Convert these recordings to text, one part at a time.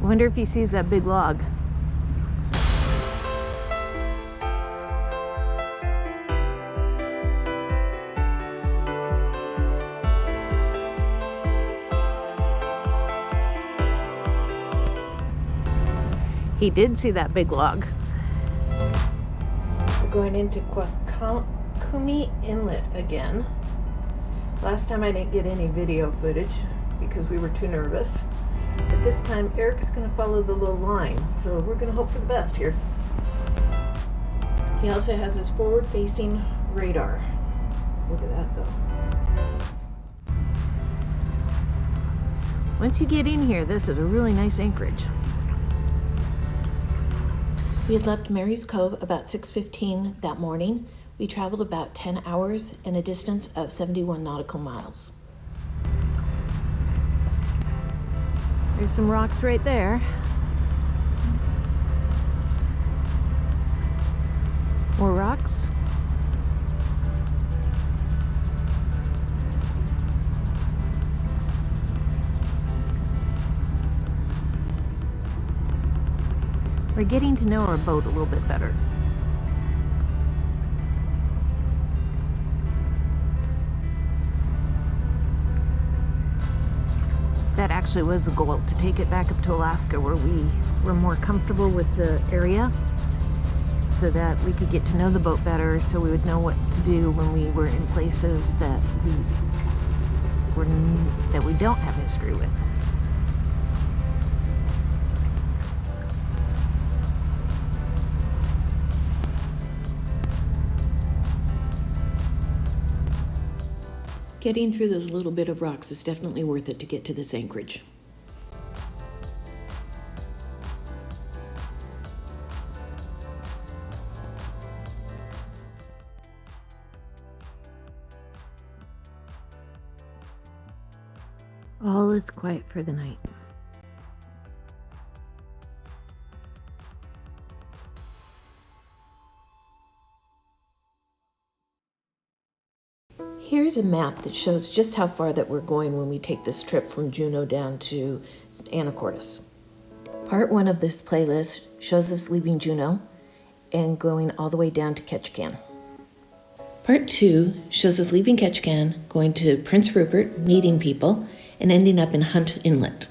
wonder if he sees that big log. He did see that big log. We're going into Kuaklume Inlet again. Last time I didn't get any video footage because we were too nervous. But this time Eric's going to follow the little line, so we're going to hope for the best here. He also has his forward-facing radar. Look at that though. Once you get in here, this is a really nice anchorage. We had left Mary's Cove about 6:15 that morning. We traveled about 10 hours and a distance of 71 nautical miles. There's some rocks right there. More rocks. We're getting to know our boat a little bit better. That actually was a goal, to take it back up to Alaska where we were more comfortable with the area so that we could get to know the boat better, so we would know what to do when we were in places that we don't have history with. Getting through those little bit of rocks is definitely worth it to get to this anchorage. All is quiet for the night. Here's a map that shows just how far that we're going when we take this trip from Juneau down to Anacortes. Part 1 of this playlist shows us leaving Juneau and going all the way down to Ketchikan. Part 2 shows us leaving Ketchikan, going to Prince Rupert, meeting people, and ending up in Hunt Inlet.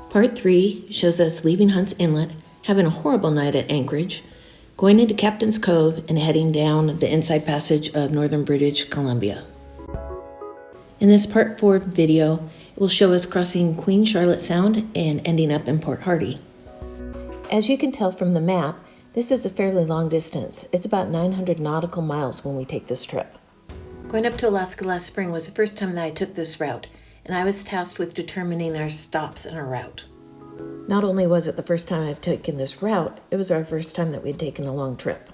Part 3 shows us leaving Hunt's Inlet, having a horrible night at Anchorage, going into Captain's Cove, and heading down the Inside Passage of northern British Columbia. In this Part 4 video, it will show us crossing Queen Charlotte Sound and ending up in Port Hardy. As you can tell from the map, this is a fairly long distance. It's about 900 nautical miles when we take this trip. Going up to Alaska last spring was the first time that I took this route, and I was tasked with determining our stops in our route. Not only was it the first time I've taken this route, it was our first time that we'd taken a long trip.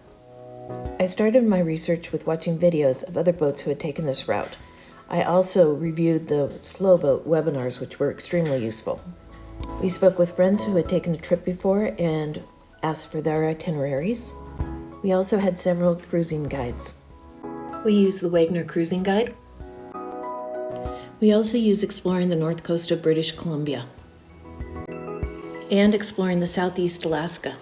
I started my research with watching videos of other boats who had taken this route. I also reviewed the slow boat webinars, which were extremely useful. We spoke with friends who had taken the trip before and asked for their itineraries. We also had several cruising guides. We used the Wagner Cruising Guide. We also used Exploring the North Coast of British Columbia and Exploring the Southeast Alaska.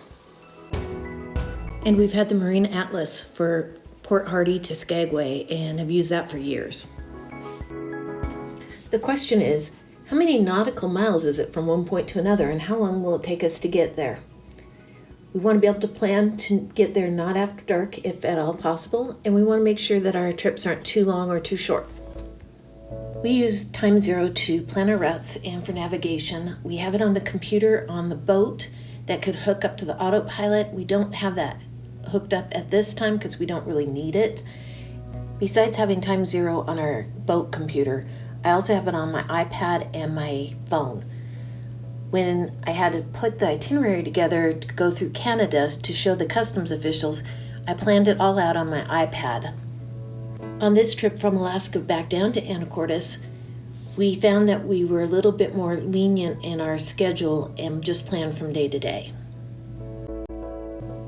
And we've had the Marine Atlas for Port Hardy to Skagway and have used that for years. The question is, how many nautical miles is it from one point to another, and how long will it take us to get there? We want to be able to plan to get there not after dark, if at all possible, and we want to make sure that our trips aren't too long or too short. We use Time Zero to plan our routes and for navigation. We have it on the computer on the boat that could hook up to the autopilot. We don't have that hooked up at this time because we don't really need it. Besides having Time Zero on our boat computer, I also have it on my iPad and my phone. When I had to put the itinerary together to go through Canada to show the customs officials, I planned it all out on my iPad. On this trip from Alaska back down to Anacortes, we found that we were a little bit more lenient in our schedule and just planned from day to day.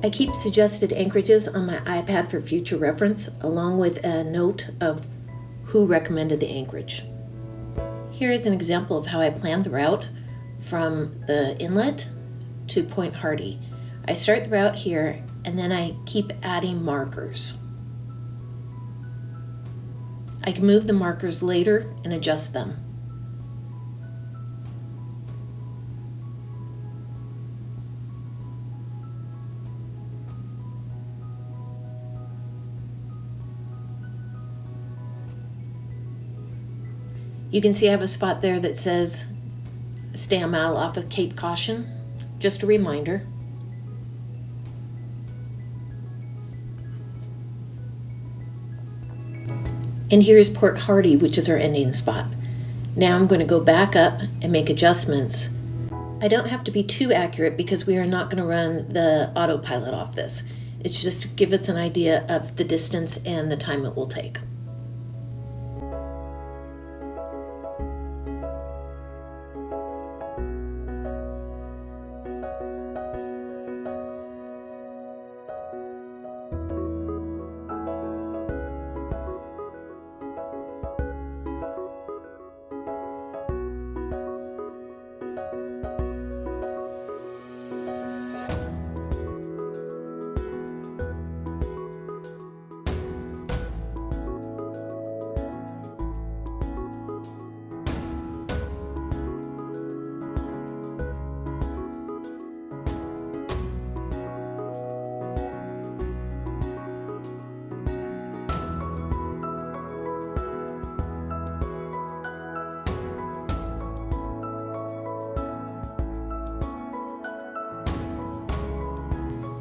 I keep suggested anchorages on my iPad for future reference, along with a note of who recommended the anchorage. Here is an example of how I planned the route. from the inlet to Point Hardy. I start the route here and then I keep adding markers. I can move the markers later and adjust them. You can see I have a spot there that says stay a mile off of Cape Caution. Just a reminder. And here's Port Hardy, which is our ending spot. Now I'm going to go back up and make adjustments. I don't have to be too accurate because we are not going to run the autopilot off this. It's just to give us an idea of the distance and the time it will take.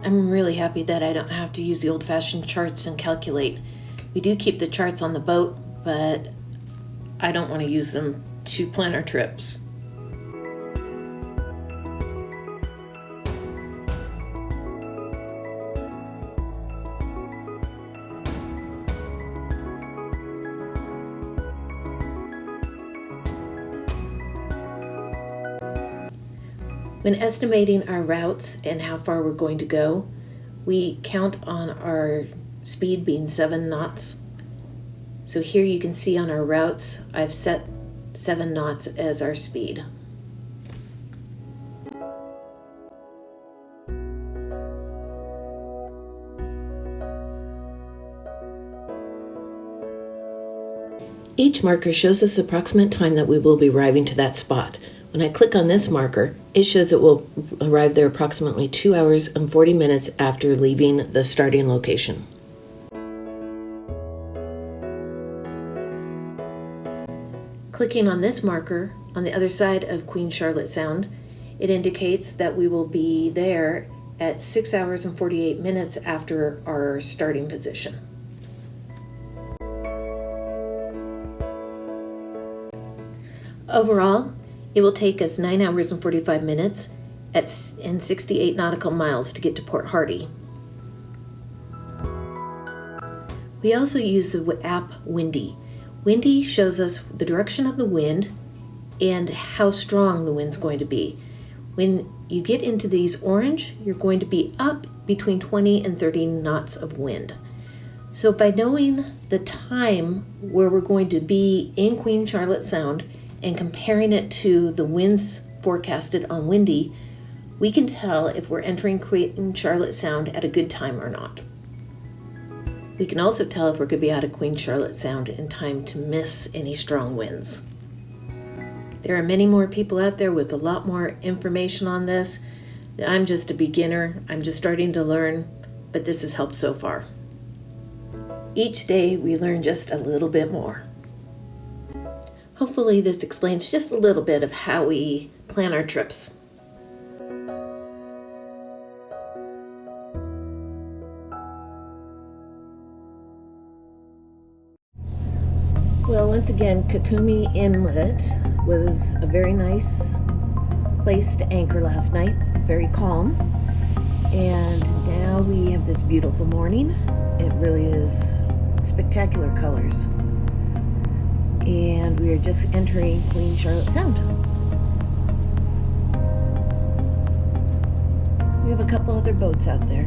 I'm really happy that I don't have to use the old-fashioned charts and calculate. We do keep the charts on the boat, but I don't want to use them to plan our trips. When estimating our routes and how far we're going to go, we count on our speed being 7 knots. So here you can see on our routes, I've set 7 knots as our speed. Each marker shows us the approximate time that we will be arriving to that spot. When I click on this marker, it shows that we'll arrive there approximately 2 hours and 40 minutes after leaving the starting location. Clicking on this marker on the other side of Queen Charlotte Sound, it indicates that we will be there at 6 hours and 48 minutes after our starting position. Overall, it will take us 9 hours and 45 minutes and 68 nautical miles to get to Port Hardy. We also use the app Windy. Windy shows us the direction of the wind and how strong the wind's going to be. When you get into these orange, you're going to be up between 20 and 30 knots of wind. So by knowing the time where we're going to be in Queen Charlotte Sound and comparing it to the winds forecasted on Windy, we can tell if we're entering Queen Charlotte Sound at a good time or not. We can also tell if we're going to be out of Queen Charlotte Sound in time to miss any strong winds. There are many more people out there with a lot more information on this. I'm just a beginner. I'm just starting to learn, but this has helped so far. Each day we learn just a little bit more. Hopefully this explains just a little bit of how we plan our trips. Well, once again, Kuaklume Inlet was a very nice place to anchor last night, very calm. And now we have this beautiful morning. It really is spectacular colors. And we are just entering Queen Charlotte Sound. We have a couple other boats out there.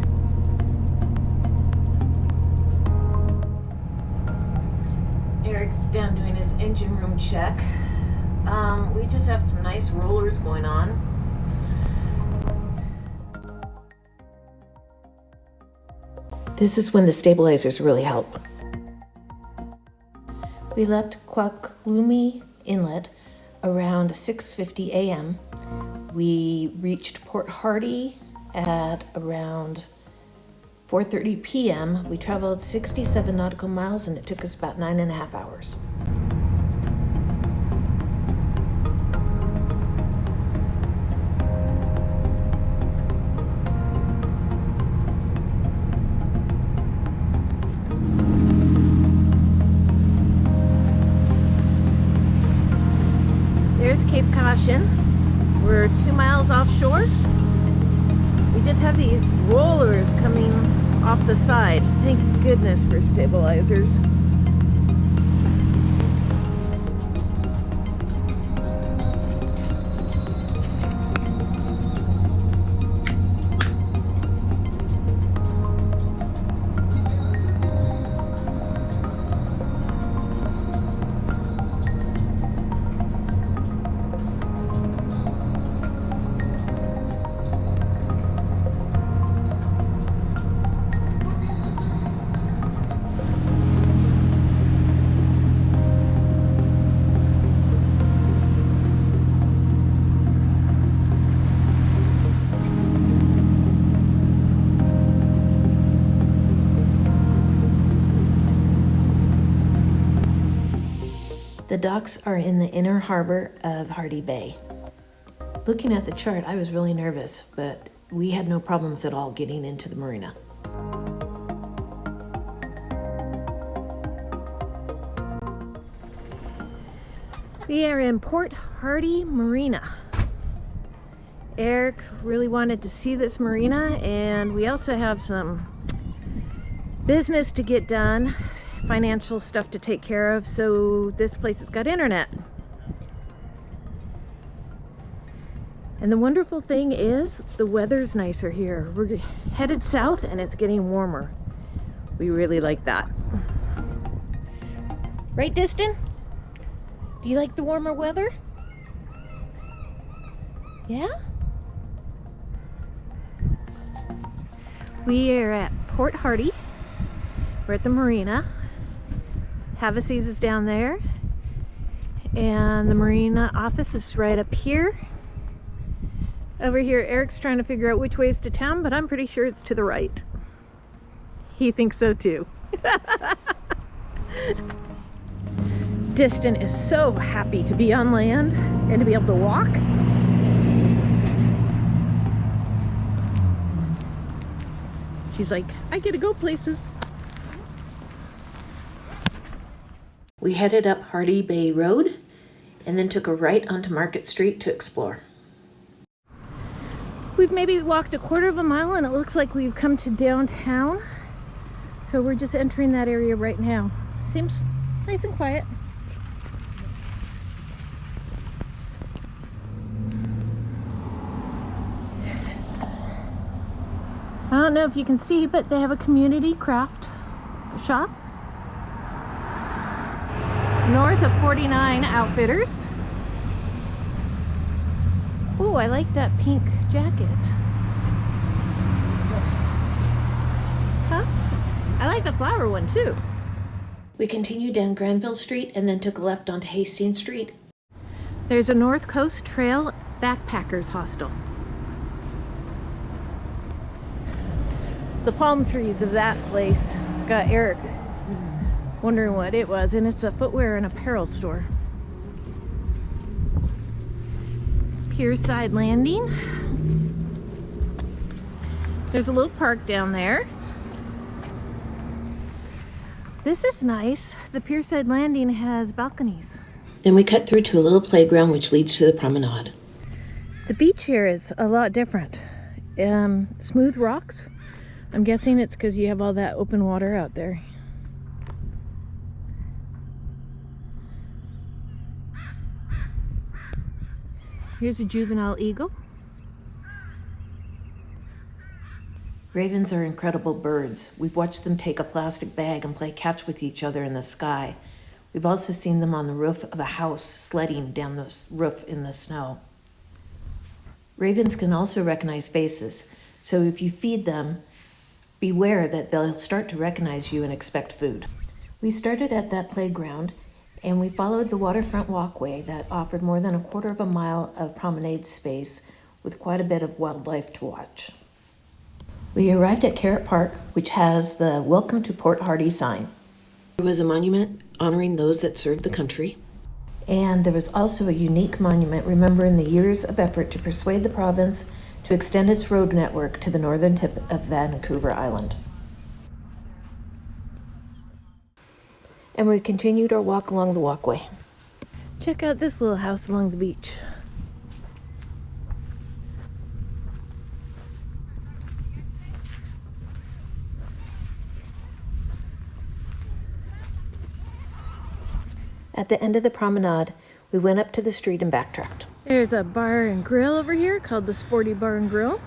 Eric's down doing his engine room check. We just have some nice rollers going on. This is when the stabilizers really help. We left Kuaklume Inlet around 6:50 a.m. We reached Port Hardy at around 4:30 p.m. We traveled 67 nautical miles and it took us about 9.5 hours. There's Cape Caution. We're 2 miles offshore. We just have these rollers coming off the side. Thank goodness for stabilizers. The docks are in the inner harbor of Hardy Bay. Looking at the chart, I was really nervous, but we had no problems at all getting into the marina. We are in Port Hardy Marina. Eric really wanted to see this marina, and we also have some business to get done, financial stuff to take care of, so this place has got internet. And the wonderful thing is the weather's nicer here. We're headed south and it's getting warmer. We really like that. Right, Diston? Do you like the warmer weather? Yeah? We are at Port Hardy. We're at the marina. Havaseas is down there. And the marina office is right up here. Over here, Eric's trying to figure out which way is to town, but I'm pretty sure it's to the right. He thinks so too. Diston is so happy to be on land and to be able to walk. She's like, I get to go places. We headed up Hardy Bay Road and then took a right onto Market Street to explore. We've maybe walked a quarter of a mile and it looks like we've come to downtown. So we're just entering that area right now. Seems nice and quiet. I don't know if you can see, but they have a community craft shop north of 49 Outfitters. Oh, I like that pink jacket. Huh? I like the flower one too. We continued down Granville Street and then took a left onto Hastings Street. There's a North Coast Trail Backpackers Hostel. The palm trees of that place got Eric wondering what it was, and it's a footwear and apparel store. Pierside Landing. There's a little park down there. This is nice. The Pierside Landing has balconies. Then we cut through to a little playground which leads to the promenade. The beach here is a lot different. Smooth rocks. I'm guessing it's because you have all that open water out there. Here's a juvenile eagle. Ravens are incredible birds. We've watched them take a plastic bag and play catch with each other in the sky. We've also seen them on the roof of a house sledding down the roof in the snow. Ravens can also recognize faces, so if you feed them, beware that they'll start to recognize you and expect food. We started at that playground and we followed the waterfront walkway that offered more than 1/4 of a mile of promenade space with quite a bit of wildlife to watch. We arrived at Carrot Park, which has the Welcome to Port Hardy sign. There was a monument honoring those that served the country. And there was also a unique monument remembering the years of effort to persuade the province to extend its road network to the northern tip of Vancouver Island. And we continued our walk along the walkway. Check out this little house along the beach. At the end of the promenade, we went up to the street and backtracked. There's a bar and grill over here called the Sporty Bar and Grill.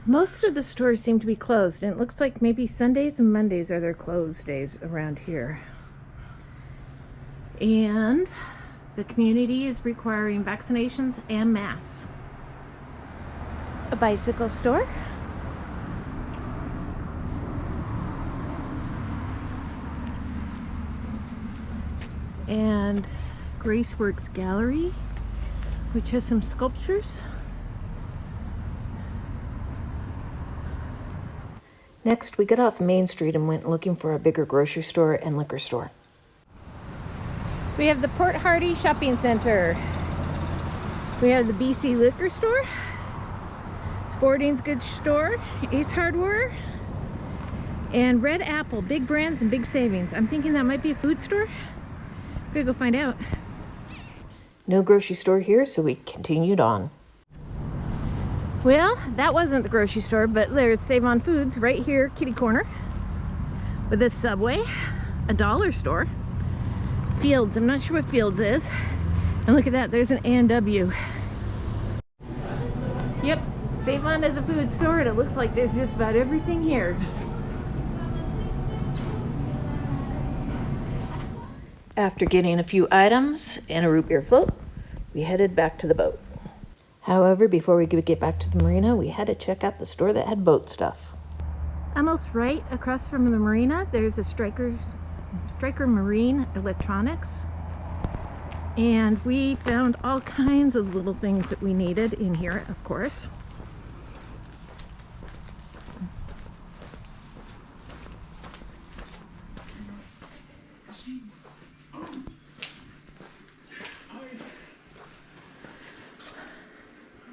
Most of the stores seem to be closed, and it looks like maybe Sundays and Mondays are their closed days around here. And the community is requiring vaccinations and masks. A bicycle store. And Graceworks Gallery, which has some sculptures. Next, we got off Main Street and went looking for a bigger grocery store and liquor store. We have the Port Hardy Shopping Center. We have the BC Liquor Store, Sporting's Goods Store, Ace Hardware, and Red Apple, big brands and big savings. I'm thinking that might be a food store. Gotta go find out. No grocery store here, so we continued on. Well, that wasn't the grocery store, but there's Save On Foods right here, kitty corner, with a Subway, a dollar store, Fields. I'm not sure what Fields is. And look at that, there's an A&W. Yep, Save On is a food store, and it looks like there's just about everything here. After getting a few items and a root beer float, we headed back to the boat. However, before we could get back to the marina, we had to check out the store that had boat stuff. Almost right across from the marina, there's a Stryker Marine Electronics. And we found all kinds of little things that we needed in here, of course.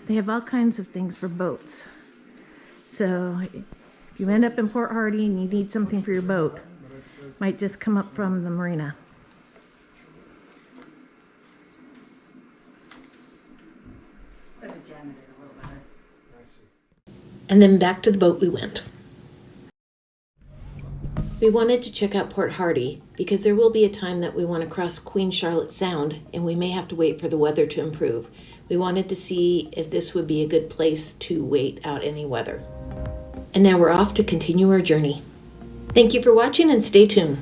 They have all kinds of things for boats. So if you end up in Port Hardy and you need something for your boat, might just come up from the marina. And then back to the boat we went. We wanted to check out Port Hardy because there will be a time that we want to cross Queen Charlotte Sound and we may have to wait for the weather to improve. We wanted to see if this would be a good place to wait out any weather. And now we're off to continue our journey. Thank you for watching and stay tuned.